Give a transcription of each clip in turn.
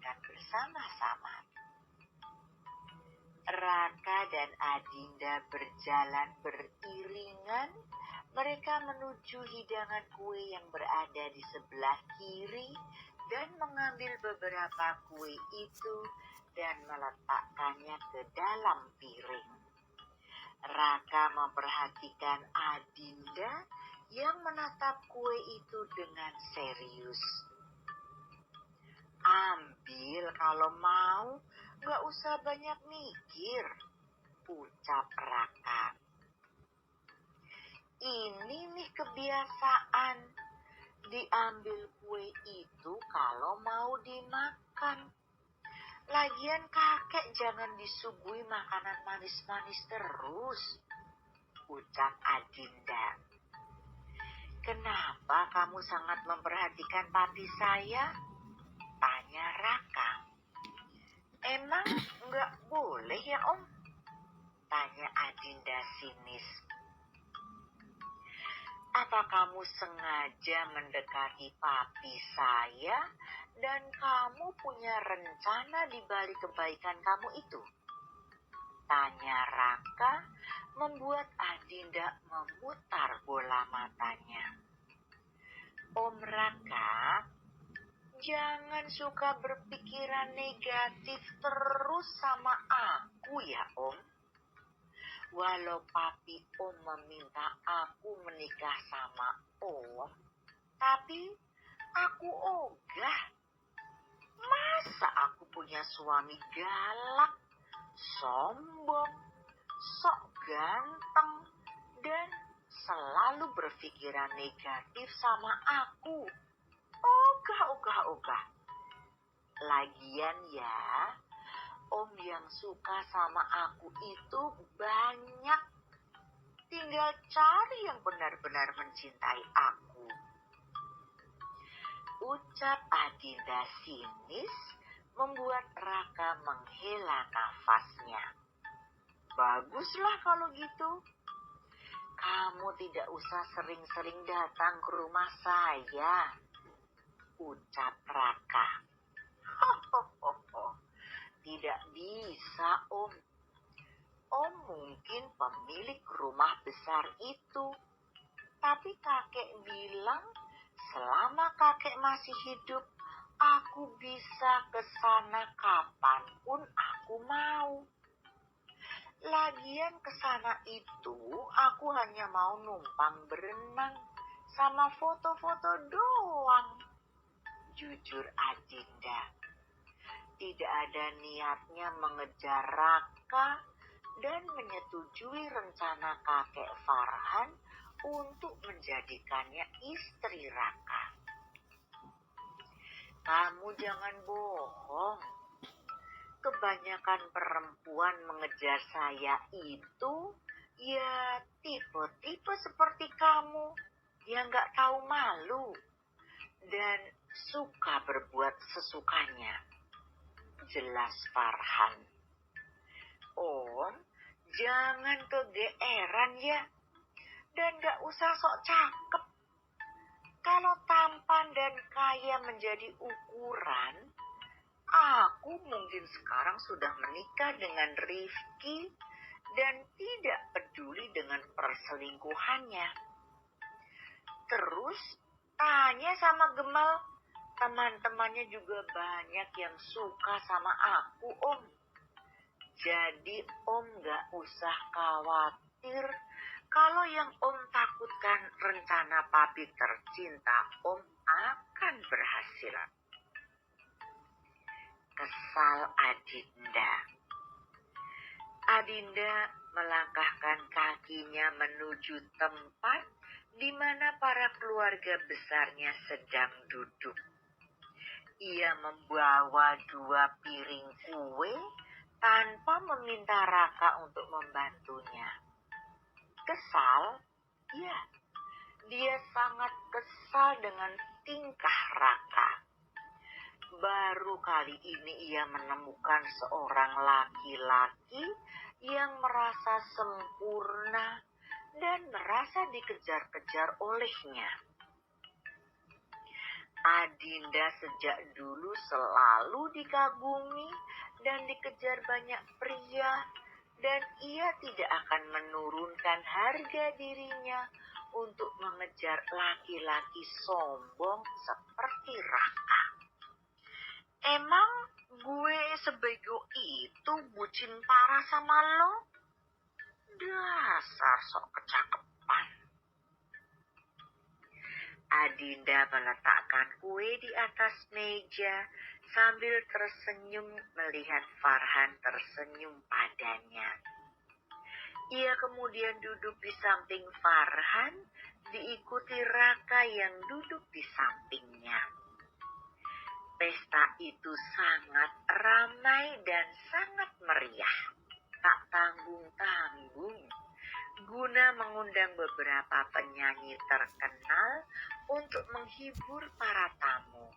makan bersama-sama. Raka dan Adinda berjalan beriringan. Mereka menuju hidangan kue yang berada di sebelah kiri dan mengambil beberapa kue itu dan meletakkannya ke dalam piring. Raka memperhatikan Adinda yang menatap kue itu dengan serius. "Ambil kalau mau, gak usah banyak mikir," ucap Raka. "Ini nih kebiasaan, diambil kue itu kalau mau dimakan. Lagian kakek jangan disuguhi makanan manis-manis terus," ucap Adinda. "Kenapa kamu sangat memperhatikan papi saya?" tanya Raka. "Emang nggak boleh ya, Om?" tanya Adinda sinis. "Apa kamu sengaja mendekati papi saya dan kamu punya rencana di balik kebaikan kamu itu?" tanya Raka, membuat Adinda memutar bola matanya. "Om Raka, jangan suka berpikiran negatif terus sama aku ya, Om. Walau papi Om meminta aku menikah sama Om, tapi aku ogah. Masa aku punya suami galak, sombong, sok ganteng, dan selalu berpikiran negatif sama aku? Ogah. Lagian ya, Om yang suka sama aku itu banyak. Tinggal cari yang benar-benar mencintai aku," ucap Adinda sinis, membuat Raka menghela nafasnya. "Baguslah kalau gitu. Kamu tidak usah sering-sering datang ke rumah saya," ucap Raka. "Hohoho, tidak bisa, Om. Om mungkin pemilik rumah besar itu, tapi kakek bilang selama kakek masih hidup, aku bisa ke sana kapanpun aku mau. Lagian ke sana itu aku hanya mau numpang berenang sama foto-foto doang," jujur Adinda. Tidak ada niatnya mengejar Raka dan menyetujui rencana kakek Farhan untuk menjadikannya istri Raka. "Kamu jangan bohong. Kebanyakan perempuan mengejar saya itu ya tipe-tipe seperti kamu yang gak tahu malu dan suka berbuat sesukanya," jelas Farhan. "Om, jangan kegeeran ya, dan gak usah sok cakep. Kalau tampan dan kaya menjadi ukuran, aku mungkin sekarang sudah menikah dengan Rifki dan tidak peduli dengan perselingkuhannya. Terus tanya sama Gemal, teman-temannya juga banyak yang suka sama aku, Om. Jadi Om gak usah khawatir kalau yang Om takutkan rencana papi tercinta Om akan berhasil." Kesal Adinda. Adinda melangkahkan kakinya menuju tempat di mana para keluarga besarnya sedang duduk. Ia membawa 2 piring kue tanpa meminta Raka untuk membantunya. Kesal? Ya, dia sangat kesal dengan tingkah Raka. Baru kali ini ia menemukan seorang laki-laki yang merasa sempurna dan merasa dikejar-kejar olehnya. Adinda sejak dulu selalu dikagumi dan dikejar banyak pria, dan ia tidak akan menurunkan harga dirinya untuk mengejar laki-laki sombong seperti Raka. Emang gue sebego itu bucin parah sama lo? Dasar sok kecakepan. Adinda meletakkan kue di atas meja sambil tersenyum melihat Farhan tersenyum padanya. Ia kemudian duduk di samping Farhan, diikuti Raka yang duduk di sampingnya. Pesta itu sangat ramai dan sangat meriah. Tak tanggung-tanggung, guna mengundang beberapa penyanyi terkenal untuk menghibur para tamu.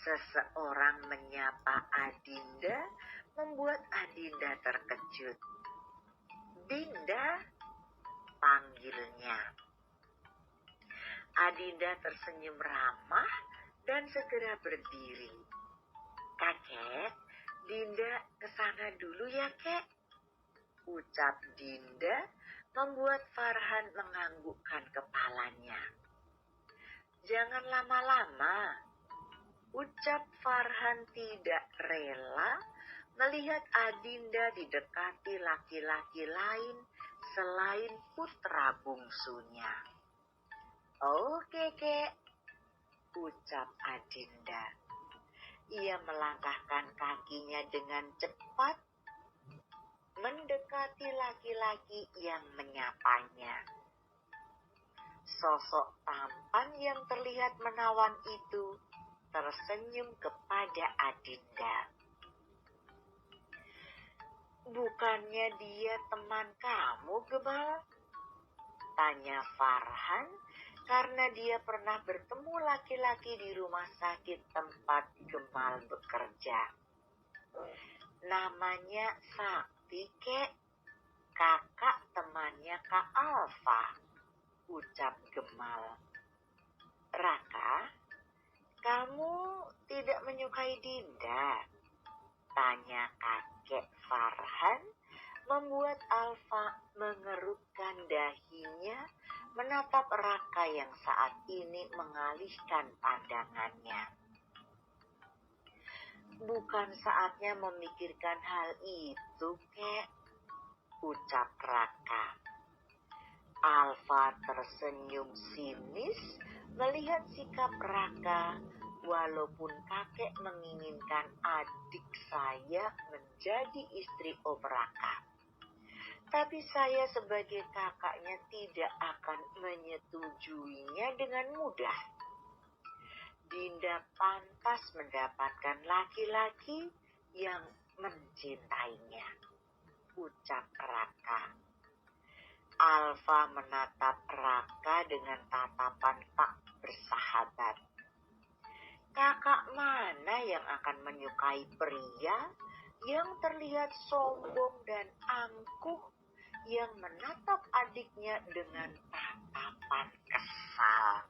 Seseorang menyapa Adinda, membuat Adinda terkejut. "Dinda," panggilnya. Adinda tersenyum ramah dan segera berdiri. "Kakek, Dinda kesana dulu ya, Kek," ucap Dinda, membuat Farhan menganggukkan kepalanya. "Jangan lama-lama," ucap Farhan tidak rela melihat Adinda didekati laki-laki lain selain putra bungsunya. "Oke, Kek," ucap Adinda. Ia melangkahkan kakinya dengan cepat mendekati laki-laki yang menyapanya. Sosok tampan yang terlihat menawan itu tersenyum kepada Adinda. "Bukannya dia teman kamu, Gemal?" tanya Farhan, karena dia pernah bertemu laki-laki di rumah sakit tempat Gemal bekerja. "Namanya Sakti, Kek. Kakak temannya Kak Alfa," ucap Gemal. "Raka, kamu tidak menyukai Dinda?" tanya kakek Farhan, membuat Alfa mengerutkan dahinya menatap Raka yang saat ini mengalihkan pandangannya. "Bukan saatnya memikirkan hal itu, Kek," ucap Raka. Alfa tersenyum sinis melihat sikap Raka, walaupun kakek menginginkan adik saya menjadi istri Om Raka. Tapi saya sebagai kakaknya tidak akan menyetujuinya dengan mudah. Dinda pantas mendapatkan laki-laki yang mencintainya, ucap Raka. Alfa menatap Raka dengan tatapan tak bersahabat. Kakak mana yang akan menyukai pria yang terlihat sombong dan angkuh, yang menatap adiknya dengan tatapan kesal?